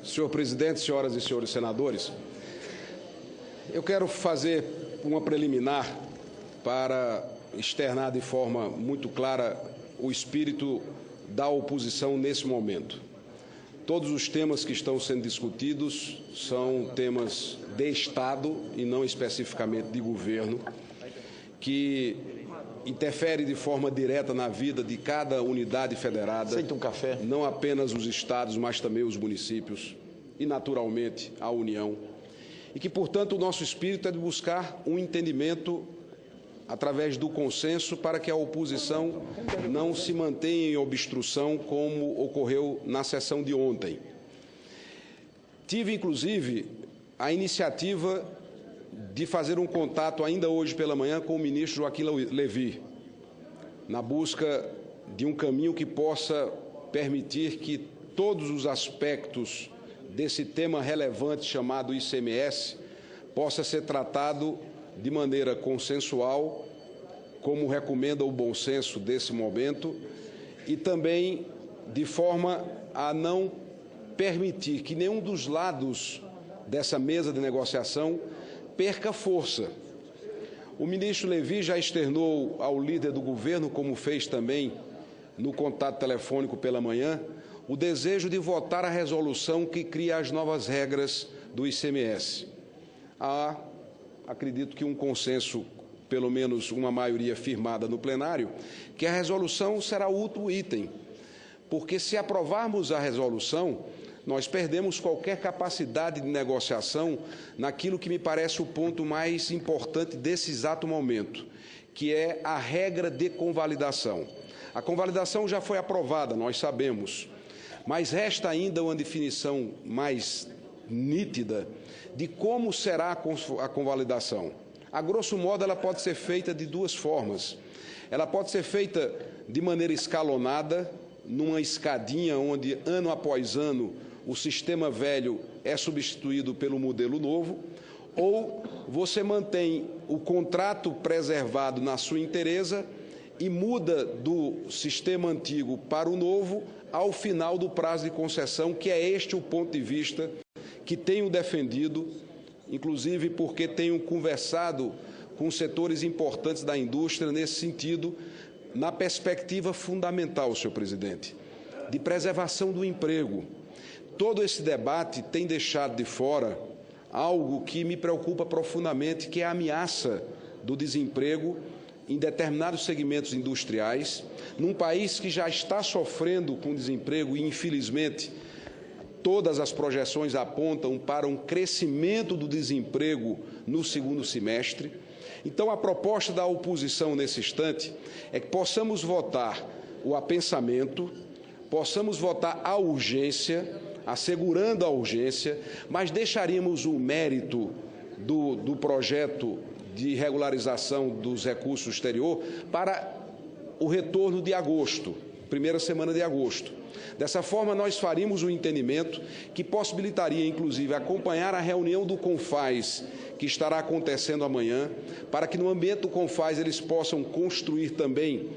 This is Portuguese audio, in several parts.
Senhor presidente, senhoras e senhores senadores, eu quero fazer uma preliminar para externar de forma muito clara o espírito da oposição nesse momento. Todos os temas que estão sendo discutidos são temas de Estado e não especificamente de governo, que interfere de forma direta na vida de cada unidade federada. Aceita um café? Não apenas os estados, mas também os municípios e, naturalmente, a União. E que, portanto, o nosso espírito é de buscar um entendimento através do consenso para que a oposição não se mantenha em obstrução como ocorreu na sessão de ontem. Tive, inclusive, a iniciativa de fazer um contato ainda hoje pela manhã com o ministro Joaquim Levy, na busca de um caminho que possa permitir que todos os aspectos desse tema relevante chamado ICMS possa ser tratado de maneira consensual, como recomenda o bom senso desse momento, e também de forma a não permitir que nenhum dos lados dessa mesa de negociação perca força. O ministro Levy já externou ao líder do governo, como fez também no contato telefônico pela manhã, o desejo de votar a resolução que cria as novas regras do ICMS. Há, acredito que um consenso, pelo menos uma maioria firmada no plenário, que a resolução será o último item, porque se aprovarmos a resolução, nós perdemos qualquer capacidade de negociação naquilo que me parece o ponto mais importante desse exato momento, que é a regra de convalidação. A convalidação já foi aprovada, nós sabemos, mas resta ainda uma definição mais nítida de como será a convalidação. A grosso modo, ela pode ser feita de duas formas. Ela pode ser feita de maneira escalonada, numa escadinha onde, ano após ano, o sistema velho é substituído pelo modelo novo, ou você mantém o contrato preservado na sua inteireza e muda do sistema antigo para o novo ao final do prazo de concessão, que é este o ponto de vista que tenho defendido, inclusive porque tenho conversado com setores importantes da indústria nesse sentido, na perspectiva fundamental, senhor presidente, de preservação do emprego. Todo esse debate tem deixado de fora algo que me preocupa profundamente, que é a ameaça do desemprego em determinados segmentos industriais, num país que já está sofrendo com desemprego e, infelizmente, todas as projeções apontam para um crescimento do desemprego no segundo semestre. Então, a proposta da oposição nesse instante é que possamos votar o apensamento, possamos votar a urgência, assegurando a urgência, mas deixaríamos o mérito do projeto de regularização dos recursos do exterior para o retorno de agosto, primeira semana de agosto. Dessa forma, nós faríamos um entendimento que possibilitaria, inclusive, acompanhar a reunião do CONFAS, que estará acontecendo amanhã, para que no ambiente do CONFAS eles possam construir também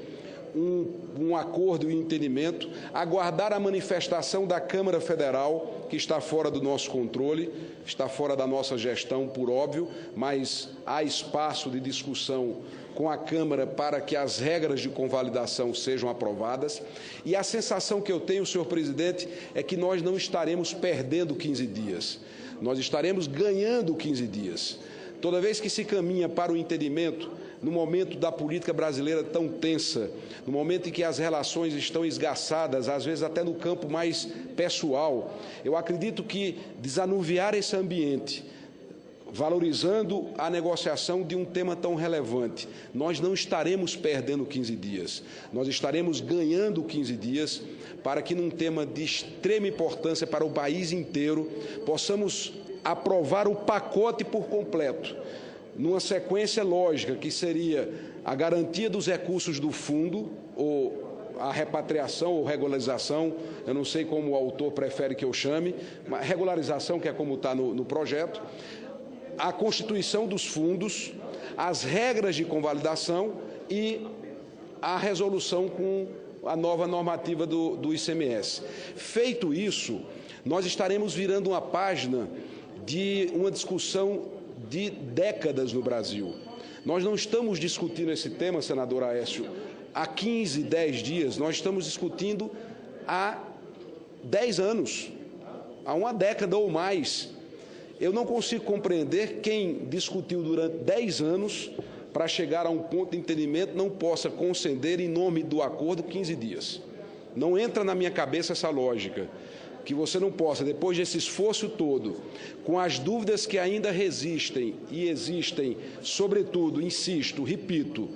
um acordo e um entendimento, aguardar a manifestação da Câmara Federal, que está fora do nosso controle, está fora da nossa gestão, por óbvio, mas há espaço de discussão com a Câmara para que as regras de convalidação sejam aprovadas. E a sensação que eu tenho, senhor presidente, é que nós não estaremos perdendo 15 dias, nós estaremos ganhando 15 dias. Toda vez que se caminha para o entendimento, no momento da política brasileira tão tensa, no momento em que as relações estão esgaçadas, às vezes até no campo mais pessoal, eu acredito que desanuviar esse ambiente, valorizando a negociação de um tema tão relevante, nós não estaremos perdendo 15 dias, nós estaremos ganhando 15 dias para que, num tema de extrema importância para o país inteiro, possamos aprovar o pacote por completo, numa sequência lógica, que seria a garantia dos recursos do fundo, ou a repatriação ou regularização, eu não sei como o autor prefere que eu chame, mas regularização, que é como está no projeto, a constituição dos fundos, as regras de convalidação e a resolução com a nova normativa do ICMS. Feito isso, nós estaremos virando uma página de uma discussão de décadas no Brasil. Nós não estamos discutindo esse tema, senador Aécio, há 15, 10 dias, nós estamos discutindo há 10 anos, há uma década ou mais. Eu não consigo compreender quem discutiu durante 10 anos para chegar a um ponto de entendimento não possa conceder em nome do acordo 15 dias. Não entra na minha cabeça essa lógica, que você não possa, depois desse esforço todo, com as dúvidas que ainda resistem e existem, sobretudo, insisto, repito,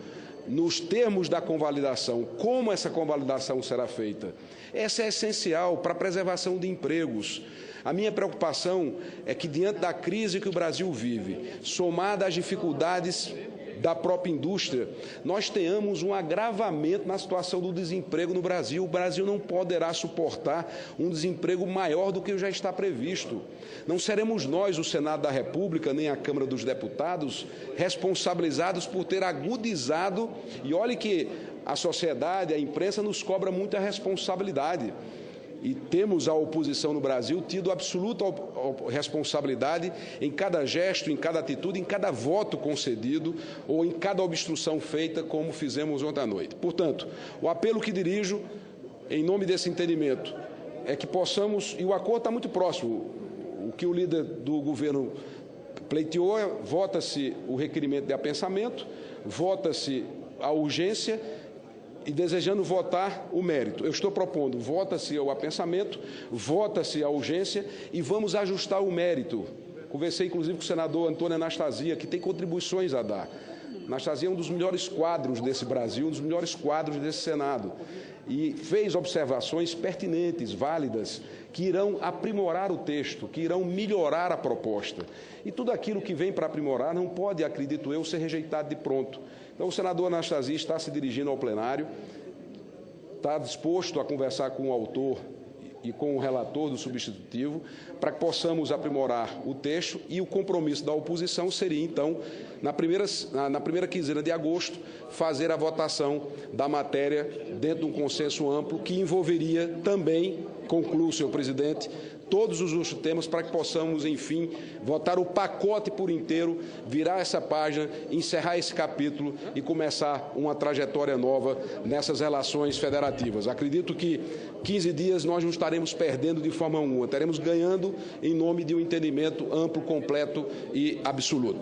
nos termos da convalidação, como essa convalidação será feita. Essa é essencial para a preservação de empregos. A minha preocupação é que, diante da crise que o Brasil vive, somada às dificuldades da própria indústria, nós tenhamos um agravamento na situação do desemprego no Brasil. O Brasil não poderá suportar um desemprego maior do que já está previsto. Não seremos nós, o Senado da República, nem a Câmara dos Deputados, responsabilizados por ter agudizado, e olhe que a sociedade, a imprensa nos cobra muita responsabilidade. E temos a oposição no Brasil tido absoluta responsabilidade em cada gesto, em cada atitude, em cada voto concedido ou em cada obstrução feita, como fizemos ontem à noite. Portanto, o apelo que dirijo, em nome desse entendimento, é que possamos, e o acordo está muito próximo, o que o líder do governo pleiteou é, vota-se o requerimento de apensamento, vota-se a urgência, e desejando votar o mérito. Eu estou propondo, vota-se o apensamento, vota-se a urgência e vamos ajustar o mérito. Conversei, inclusive, com o senador Antônio Anastasia, que tem contribuições a dar. Anastasia é um dos melhores quadros desse Brasil, um dos melhores quadros desse Senado. E fez observações pertinentes, válidas, que irão aprimorar o texto, que irão melhorar a proposta. E tudo aquilo que vem para aprimorar não pode, acredito eu, ser rejeitado de pronto. Então, o senador Anastasia está se dirigindo ao plenário, está disposto a conversar com o autor e com o relator do substitutivo, para que possamos aprimorar o texto, e o compromisso da oposição seria, então, na primeira quinzena de agosto, fazer a votação da matéria dentro de um consenso amplo, que envolveria também, concluo, senhor presidente, todos os outros temas, para que possamos, enfim, votar o pacote por inteiro, virar essa página, encerrar esse capítulo e começar uma trajetória nova nessas relações federativas. Acredito que 15 dias nós não estaremos perdendo de forma alguma, estaremos ganhando em nome de um entendimento amplo, completo e absoluto.